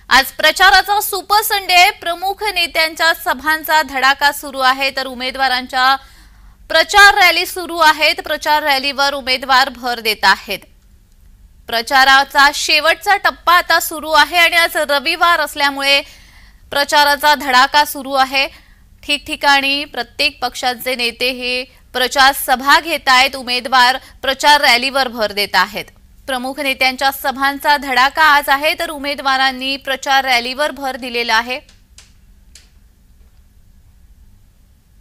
आज प्रचाराचा super Sunday, प्रमुख नेत्यांच्या सभांचा धडाका सुरू आहे तर उमेदवारांच्या प्रचार रॅली सुरू आहेत। प्रचार रॅलीवर उमेदवार भर देत आहेत। प्रचाराचा शेवटचा टप्पा आता सुरू आहे आणि आज रविवार असल्यामुळे प्रचाराचा धडाका सुरू आहे। ठिकठिकाणी प्रत्येक पक्षाचे नेते हे प्रचार सभा घेत आहेत। उमेदवार प्रचार रॅलीवर भर देत आहेत। प्रमुख नेत्यांच्या सभांचा धडाका आज आहे तर उमेदवारांनी प्रचार रॅलीवर भर दिलेला आहे।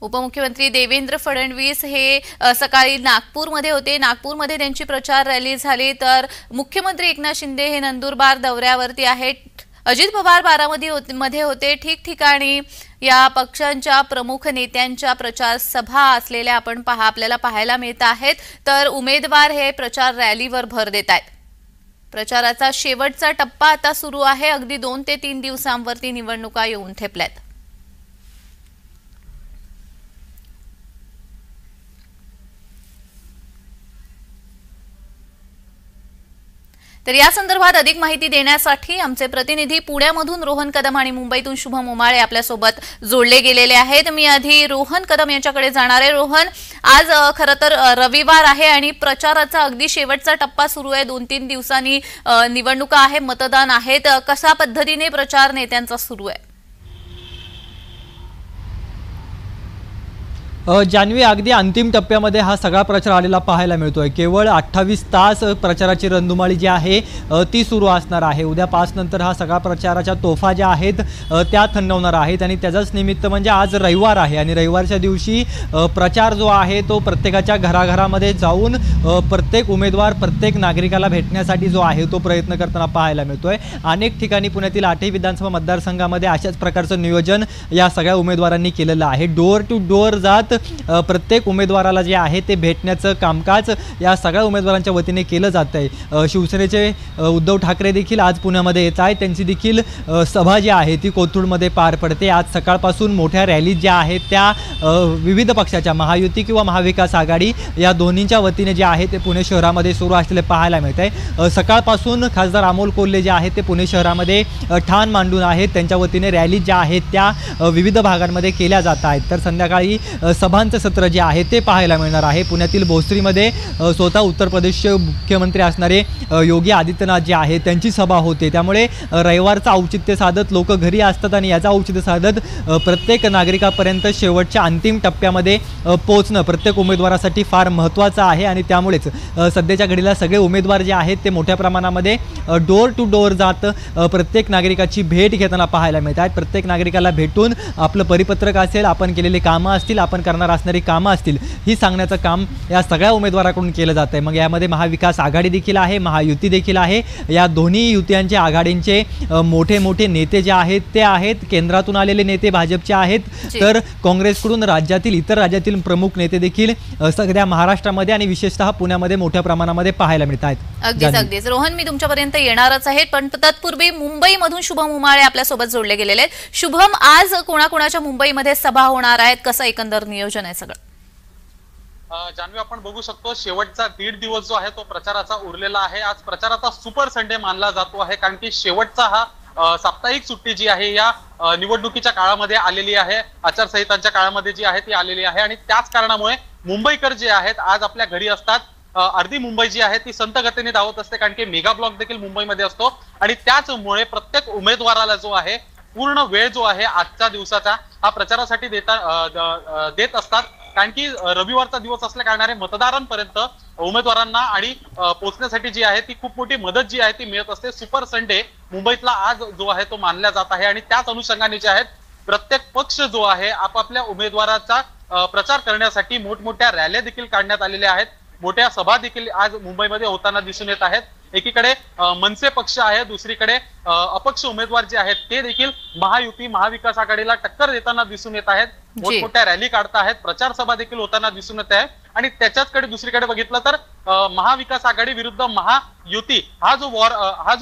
उपमुख्यमंत्री देवेंद्र फडणवीस हे सकाळी नागपूरमध्ये होते। नागपूरमध्ये त्यांची प्रचार रॅली झाली तर मुख्यमंत्री एकनाथ शिंदे हे नंदुरबार दौऱ्यावरती आहेत। अजित पवार बारामतीमध्ये होते। ठिकठिकाणी या पक्षांच्या प्रमुख नेत्यांच्या प्रचार सभा असलेल्या आपल्याला पाहायला मिळत आहेत तर उमेदवार हे प्रचार रॅलीवर भर देत आहेत। प्रचाराचा शेवटचा टप्पा आता सुरू आहे। अगदी 2 ते 3 दिवसांवरती निवडणुका येऊन ठेपल्यात। तर या संदर्भात अधिक माहिती देण्यासाठी आमचे प्रतिनिधी पुण्यामधून रोहन कदम आणि मुंबईतून शुभम उमाळे आपल्यासोबत जोडले गेलेले आहेत। मी आधी रोहन कदम यांच्याकडे जाणार आहे। रोहन, आज खरं तर रविवार आहे आणि प्रचाराचा अगदी शेवटचा टप्पा सुरू आहे। 2-3 दिवसांनी निवडणुका आहे, मतदान आहेत। कशा पद्धतीने प्रचार नेत्यांचा सुरू आहे? जान्हवी, अगदी अंतिम टप्प्यामध्ये हा सगळा प्रचार आलेला पाहायला मिळतोय। केवळ 28 तास प्रचाराची रणधुमाळी जी आहे ती सुरू असणार आहे। उद्या 5 नंतर हा सगळा प्रचाराच्या तोफा ज्या आहेत त्या थंडवणार आहेत आणि त्याचाच निमित्त म्हणजे आज रविवार आहे आणि रविवारच्या दिवशी प्रचार जो आहे तो प्रत्येकाच्या घराघरामध्ये जाऊन प्रत्येक उमेदवार प्रत्येक नागरिकाला भेटण्यासाठी जो आहे तो प्रयत्न करताना पाहायला मिळतोय। अनेक ठिकाणी पुण्यातील 8ही विधानसभा मतदारसंघामध्ये अशाच प्रकारचं नियोजन या सगळ्या उमेदवारांनी केलेलं आहे। डोअर टू डोअर जात प्रत्येक उमेदवाराला जे आहे ते भेटण्याचं कामकाज या सगळ्या उमेदवारांच्या वतीने केलं जात आहे। शिवसेनेचे उद्धव ठाकरे देखील आज पुण्यामध्ये येत आहेत। त्यांची देखील सभा जी आहे ती कोथरूडमध्ये पार पडते। आज सकाळपासून मोठ्या रॅली ज्या आहेत त्या विविध पक्षाच्या महायुती किंवा महाविकास आघाडी या दोन्हींच्या वतीने जे आहे ते पुणे शहरामध्ये सुरू असलेले पाहायला मिळत आहे। सकाळपासून खासदार अमोल कोल्हे जे आहेत ते पुणे शहरामध्ये ठाण मांडून आहेत। त्यांच्या वतीने रॅली ज्या आहेत त्या विविध भागांमध्ये केल्या जात आहेत। तर संध्याकाळी सभांचं सत्र जे आहे ते पाहायला मिळणार आहे। पुण्यातील भोसरीमध्ये स्वतः उत्तर प्रदेशचे मुख्यमंत्री असणारे योगी आदित्यनाथ जे आहे त्यांची सभा होते। त्यामुळे रविवारचं औचित्य साधत लोक घरी असतात आणि याचा औचित्य साधत प्रत्येक नागरिकापर्यंत शेवटच्या अंतिम टप्प्यामध्ये पोहोचणं प्रत्येक उमेदवारासाठी फार महत्त्वाचं आहे आणि त्यामुळेच सध्याच्या घडीला सगळे उमेदवार जे आहेत ते मोठ्या प्रमाणामध्ये डोअर टू डोअर जात प्रत्येक नागरिकाची भेट घेताना पाहायला मिळतात। प्रत्येक नागरिकाला भेटून आपलं परिपत्रक असेल, आपण केलेली कामं असतील, आपण करणार असणारी कामं असतील ही सांगण्याचं काम या सगळ्या उमेदवाराकडून केलं जात आहे। मग यामध्ये महाविकास आघाडी देखील आहे, महायुती देखील आहे। या दोन्ही युत्यांच्या आघाडींचे मोठे मोठे नेते जे आहेत ते आहेत। केंद्रातून आलेले नेते भाजपचे आहेत तर काँग्रेसकडून इतर राज्यातील प्रमुख नेते देखील सगळ्या महाराष्ट्रामध्ये आणि विशेषतः पुण्यामध्ये मोठ्या प्रमाणामध्ये पाहायला मिळत आहेत। अगदीच रोहन, मी तुमच्यापर्यंत येणारच आहे पण तत्पूर्वी मुंबईमधून शुभम उमाळे आपल्यासोबत जोडले गेलेले आहेत। शुभम, आज कोणाकोणाच्या मुंबईमध्ये सभा होणार आहेत? कसं एकंदर नियोजन आहे सगळं? जान्हवी, आपण बघू शकतो शेवटचा 1.5 दिवस जो आहे तो प्रचाराचा उरलेला आहे। आज प्रचाराचा सुपर संडे मानला जातो आहे कारण की शेवटचा हा साप्ताहिक सुट्टी जी आहे या निवडणुकीच्या काळामध्ये आलेली आहे, आचारसंहितांच्या काळामध्ये जी आहे ती आलेली आहे आणि त्याच कारणामुळे मुंबईकर जे आहेत आज आपल्या घरी असतात। अर्धी मुंबई जी आहे ती संत गतीने धावत असते कारण की मेगा ब्लॉक देखील मुंबईमध्ये असतो आणि त्याचमुळे प्रत्येक उमेदवाराला जो आहे पूर्ण वेळ जो आहे आजच्या दिवसाचा हा प्रचारासाठी देत असतात कारण की रविवारचा दिवस असल्या कारणाने मतदारांपर्यंत उमेदवारांना आणि पोहोचण्यासाठी जी आहे ती खूप मोठी मदत जी आहे ती मिळत असते। सुपर संडे मुंबईतला आज जो आहे तो मानला जात आहे आणि त्याच अनुषंगाने जे आहेत प्रत्येक पक्ष जो आहे आपापल्या उमेदवाराचा प्रचार करण्यासाठी मोठमोठ्या रॅल्या देखील काढण्यात आलेल्या आहेत। मोठ्या सभा देखील आज मुंबईमध्ये होताना दिसून येत आहेत। एकीकडे मनसे पक्ष आहे, दुसरीकडे अपक्ष उमेदवार जे आहेत ते देखील महायुती महाविकास आघाडीला टक्कर देताना दिसून येत आहेत। मोठमोठ्या रॅली काढत आहेत, प्रचार सभा देखील होताना दिसून येत आहे आणि त्याच्याचकडे दुसरीकडे बघितलं तर महाविकास आघाडी विरुद्ध महायुती हा जो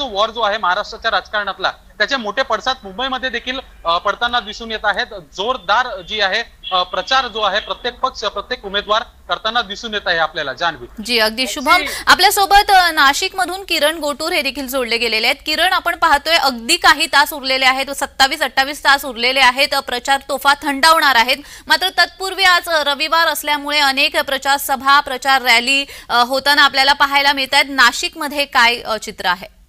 वॉर जो आहे महाराष्ट्राच्या राजकारणातला त्याचे मोठे पडसाद मुंबईमध्ये देखील पडताना दिसून येत आहेत. जोरदार जी आहे प्रचार जो आहे प्रत्येक पक्ष प्रत्येक उमेदवार करताना दिसून येत आहे आपल्याला. जान्हवी जी अगदी शुभम, आपल्यासोबत नाशिक मधून किरण गोटूर हे देखील जोडले गेलेले आहेत. किरण, आपण पाहतोय अगदी काही तास उरलेले आहेत, 27-28 तास उरलेले आहेत, प्रचार तोफा थंडावणार आहेत. मात्र तत्पूर्वी आज रविवार असल्यामुळे अनेक प्रचार सभा प्रचार रॅली होताना आपल्याला पाहायला मिळत आहेत. नाशिकमध्ये काय चित्र आहे?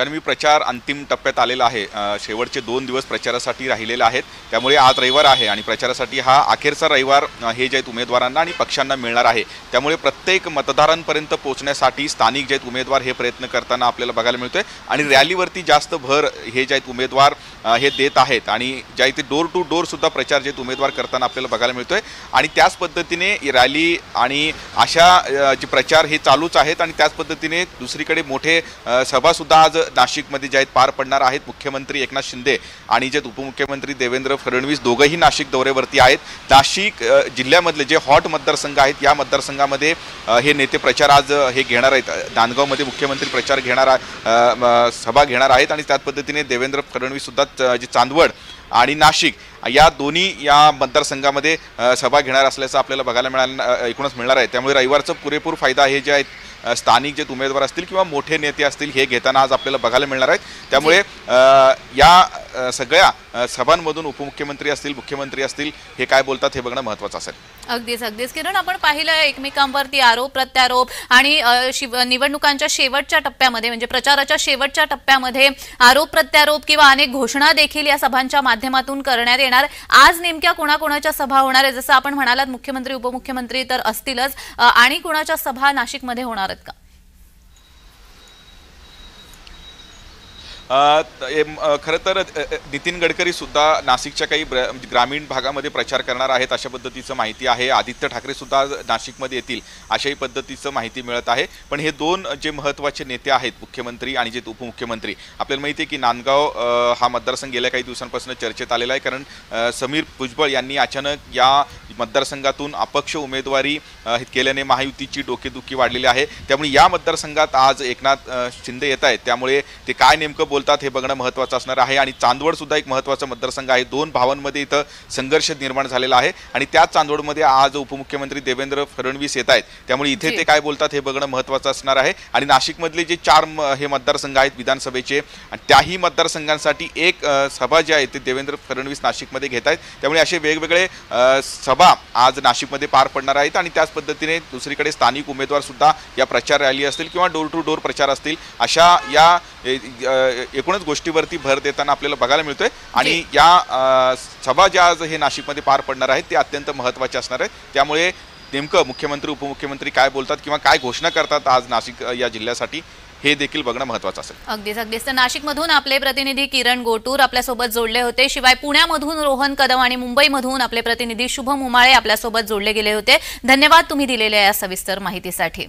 मी प्रचार अंतिम टप्प्यात आलेला आहे. शेवटचे 2 दिवस प्रचारासाठी राहिलेले आहेत. त्यामुळे आज रविवार आहे आणि प्रचारासाठी हा अखेरचा रविवार हे जे आहेत उमेदवारांना आणि पक्षांना मिळणार आहे. त्यामुळे प्रत्येक मतदारांपर्यंत पोहोचण्यासाठी स्थानिक जे आहेत उमेदवार हे प्रयत्न करताना आपल्याला बघायला मिळतोय आणि रॅलीवरती जास्त भर हे जे आहेत उमेदवार हे देत आहेत आणि ज्या इथे डोर टू डोर सुद्धा प्रचार जे उमेदवार करताना आपल्याला बघायला मिळतोय आणि त्याच पद्धतीने रॅली आणि अशा जे प्रचार हे चालूच आहेत आणि त्याच पद्धतीने दुसरीकडे मोठे सभा सुद्धा आज नाशिकमध्ये जे आहेत पार पडणार आहेत. मुख्यमंत्री एकनाथ शिंदे आणि जे उपमुख्यमंत्री देवेंद्र फडणवीस दोघंही नाशिक दौऱ्यावरती आहेत. नाशिक जिल्ह्यामधले जे हॉट मतदारसंघ आहेत या मतदारसंघामध्ये हे नेते प्रचार आज हे घेणार आहेत. नांदगावमध्ये मुख्यमंत्री प्रचार घेणार सभा घेणार आहेत आणि त्याच पद्धतीने देवेंद्र फडणवीस सुद्धा जे चांदवड आणि नाशिक या दोन्ही या मतदारसंघामध्ये सभा घेणार असल्याचं आपल्याला बघायला एकूणच मिळणार आहे. त्यामुळे रविवारचा पुरेपूर फायदा हे जे आहेत स्थानिक जे उमेदवार असतील किंवा मोठे नेते असतील हे घेताना आज आपल्याला बघायला मिळणार आहेत. त्यामुळे या सगळ्या सभांमधून उपमुख्यमंत्री असतील मुख्यमंत्री असतील हे काय बोलतात हे बघणं महत्त्वाचं असेल. अगदीच किरण, आपण पाहिलं एकमेकांवरती आरोप प्रत्यारोप आणि निवडणुकांच्या शेवटच्या टप्प्यामध्ये म्हणजे प्रचाराच्या शेवटच्या टप्प्यामध्ये आरोप प्रत्यारोप किंवा अनेक घोषणा देखील या सभांच्या माध्यमातून करण्यात येणार. आज नेमक्या कोणाकोणाच्या सभा होणार आहे? जसं आपण म्हणालात मुख्यमंत्री उपमुख्यमंत्री तर असतीलच, आणि कोणाच्या सभा नाशिकमध्ये होणार आहेत का? खरं तर नितीन गडकरी सुद्धा नाशिकच्या काही ग्रामीण भागामध्ये प्रचार करणार आहेत अशा पद्धतीचं माहिती आहे. आदित्य ठाकरे सुद्धा नाशिकमध्ये येतील अशाही पद्धतीचं माहिती मिळत आहे. पण हे 2 जे महत्त्वाचे नेते आहेत मुख्यमंत्री आणि जे उपमुख्यमंत्री, आपल्याला माहिती आहे की नांदगाव हा मतदारसंघ गेल्या काही दिवसांपासून चर्चेत आलेला आहे. कारण समीर भुजबळ यांनी अचानक या मतदारसंघातून अपक्ष उमेदवारी केल्याने महायुतीची डोकेदुखी वाढलेली आहे. त्यामुळे या मतदारसंघात आज एकनाथ शिंदे येत आहेत. त्यामुळे ते काय नेमकं बोलतात हे बघणं महत्त्वाचं असणार आहे. आणि चांदवड सुद्धा एक महत्त्वाचा मतदारसंघ आहे. 2 भावांमध्ये इथं संघर्ष निर्माण झालेला आहे आणि त्याच चांदवडमध्ये आज उपमुख्यमंत्री देवेंद्र फडणवीस येत आहेत. त्यामुळे इथे ते काय बोलतात हे बघणं महत्त्वाचं असणार आहे. आणि नाशिकमधले जे 4 हे मतदारसंघ आहेत विधानसभेचे, त्याही मतदारसंघांसाठी एक सभा जी आहे ते देवेंद्र फडणवीस नाशिकमध्ये घेत आहेत. त्यामुळे असे वेगवेगळे सभा आज नाशिकमध्ये पार पडणार आहेत. आणि त्याच पद्धतीने दुसरीकडे स्थानिक उमेदवार सुद्धा या प्रचार रॅली असतील किंवा डोर टू डोर प्रचार असतील अशा या एकूणच गोष्टीवरती भर देताना आपल्याला बघायला मिळतोय. आणि या सभा ज्या आज हे नाशिकमध्ये पार पडणार आहेत ते अत्यंत महत्त्वाचे असणार आहेत. त्यामुळे नेमकं मुख्यमंत्री उपमुख्यमंत्री काय बोलतात किंवा काय घोषणा करतात आज नाशिक या जिल्ह्यासाठी हे देखील बघणं महत्त्वाचं असेल. अगदीच तर नाशिकमधून आपले प्रतिनिधी किरण गोटूर आपल्यासोबत जोडले होते. शिवाय पुण्यामधून रोहन कदम आणि मुंबईमधून आपले प्रतिनिधी शुभम उमाळे आपल्यासोबत जोडले गेले होते. धन्यवाद तुम्ही दिलेल्या या सविस्तर माहितीसाठी.